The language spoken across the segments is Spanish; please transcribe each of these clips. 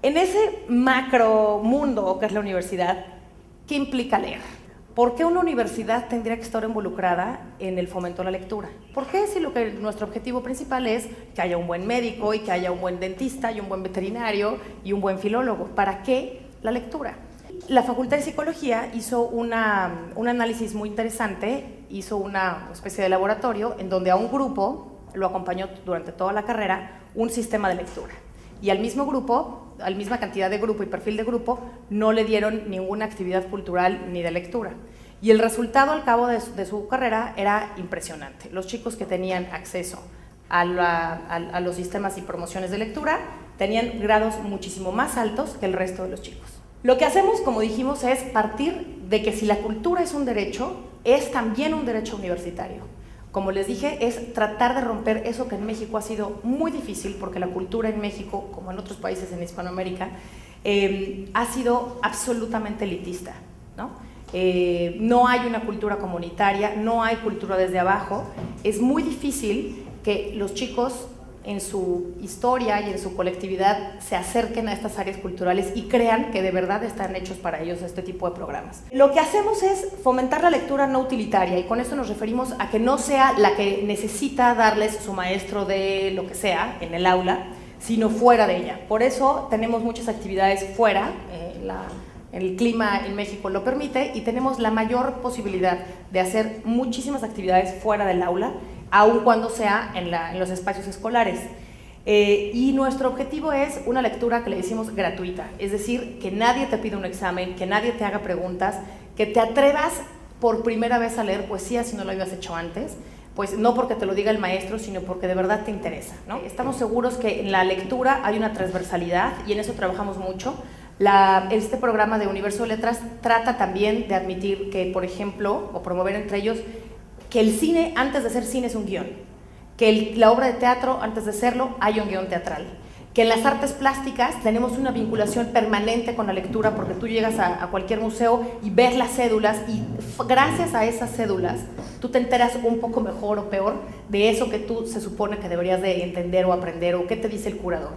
En ese macro mundo que es la universidad, ¿qué implica leer? ¿Por qué una universidad tendría que estar involucrada en el fomento de la lectura? ¿Por qué si nuestro objetivo principal es que haya un buen médico y que haya un buen dentista y un buen veterinario y un buen filólogo? ¿Para qué la lectura? La Facultad de Psicología hizo un análisis muy interesante, hizo una especie de laboratorio en donde a un grupo lo acompañó durante toda la carrera un sistema de lectura. Y al mismo grupo, a la misma cantidad de grupo y perfil de grupo, no le dieron ninguna actividad cultural ni de lectura. Y el resultado al cabo de su carrera era impresionante. Los chicos que tenían acceso a los sistemas y promociones de lectura tenían grados muchísimo más altos que el resto de los chicos. Lo que hacemos, como dijimos, es partir de que si la cultura es un derecho, es también un derecho universitario. Como les dije, es tratar de romper eso que en México ha sido muy difícil, porque la cultura en México, como en otros países en Hispanoamérica, ha sido absolutamente elitista, ¿no? No hay una cultura comunitaria, no hay cultura desde abajo. Es muy difícil que los chicos en su historia y en su colectividad se acerquen a estas áreas culturales y crean que de verdad están hechos para ellos este tipo de programas. Lo que hacemos es fomentar la lectura no utilitaria, y con esto nos referimos a que no sea la que necesita darles su maestro de lo que sea en el aula, sino fuera de ella. Por eso tenemos muchas actividades fuera, el clima en México lo permite, y tenemos la mayor posibilidad de hacer muchísimas actividades fuera del aula, aun cuando sea en los espacios escolares. Y nuestro objetivo es una lectura que le decimos gratuita, es decir, que nadie te pida un examen, que nadie te haga preguntas, que te atrevas por primera vez a leer poesía si no lo habías hecho antes, pues no porque te lo diga el maestro, sino porque de verdad te interesa, ¿no? Estamos seguros que en la lectura hay una transversalidad y en eso trabajamos mucho. Este programa de Universo de Letras trata también de admitir que, por ejemplo, o promover entre ellos, que el cine, antes de ser cine, es un guión, que la obra de teatro, antes de serlo, hay un guión teatral, que en las artes plásticas tenemos una vinculación permanente con la lectura, porque tú llegas a cualquier museo y ves las cédulas, y gracias a esas cédulas tú te enteras un poco mejor o peor de eso que tú se supone que deberías de entender o aprender, o qué te dice el curador.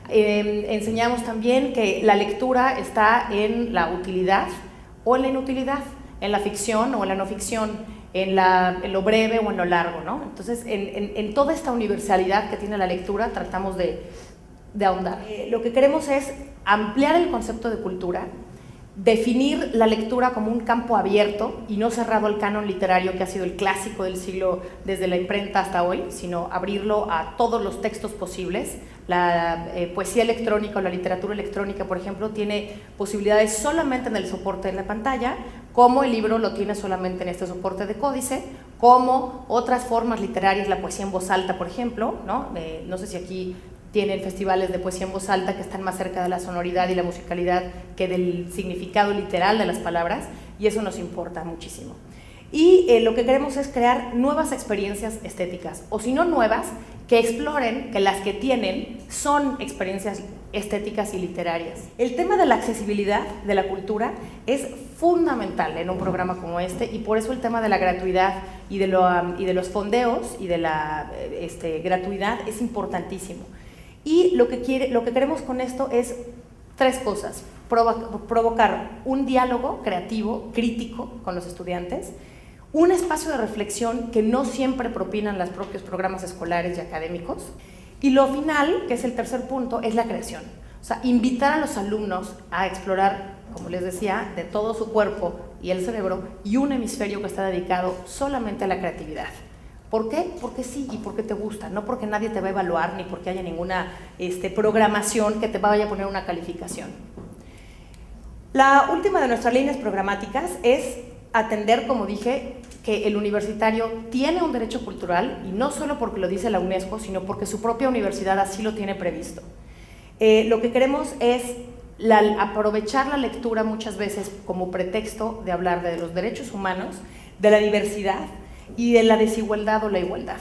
Enseñamos también que la lectura está en la utilidad o en la inutilidad, en la ficción o en la no ficción, en lo breve o en lo largo, ¿no? Entonces, en toda esta universalidad que tiene la lectura, tratamos de ahondar. Lo que queremos es ampliar el concepto de cultura, definir la lectura como un campo abierto y no cerrado al canon literario que ha sido el clásico del siglo desde la imprenta hasta hoy, sino abrirlo a todos los textos posibles. La poesía electrónica o la literatura electrónica, por ejemplo, tiene posibilidades solamente en el soporte de la pantalla, como el libro lo tiene solamente en este soporte de códice, como otras formas literarias, la poesía en voz alta, por ejemplo, ¿no? No sé si aquí tienen festivales de poesía en voz alta que están más cerca de la sonoridad y la musicalidad que del significado literal de las palabras, y eso nos importa muchísimo. Y lo que queremos es crear nuevas experiencias estéticas, o si no nuevas, que exploren que las que tienen son experiencias estéticas y literarias. El tema de la accesibilidad de la cultura es fundamental en un programa como este, y por eso el tema de la gratuidad y de los fondeos y de la gratuidad es importantísimo. Y lo que queremos con esto es tres cosas: provocar un diálogo creativo, crítico con los estudiantes, un espacio de reflexión que no siempre propinan los propios programas escolares y académicos, y lo final, que es el tercer punto, es la creación. O sea, invitar a los alumnos a explorar, como les decía, de todo su cuerpo y el cerebro, y un hemisferio que está dedicado solamente a la creatividad. ¿Por qué? Porque sí y porque te gusta, no porque nadie te va a evaluar ni porque haya ninguna programación que te vaya a poner una calificación. La última de nuestras líneas programáticas es atender, como dije, que el universitario tiene un derecho cultural, y no solo porque lo dice la UNESCO, sino porque su propia universidad así lo tiene previsto. Lo que queremos es aprovechar la lectura muchas veces como pretexto de hablar de los derechos humanos, de la diversidad y de la desigualdad o la igualdad.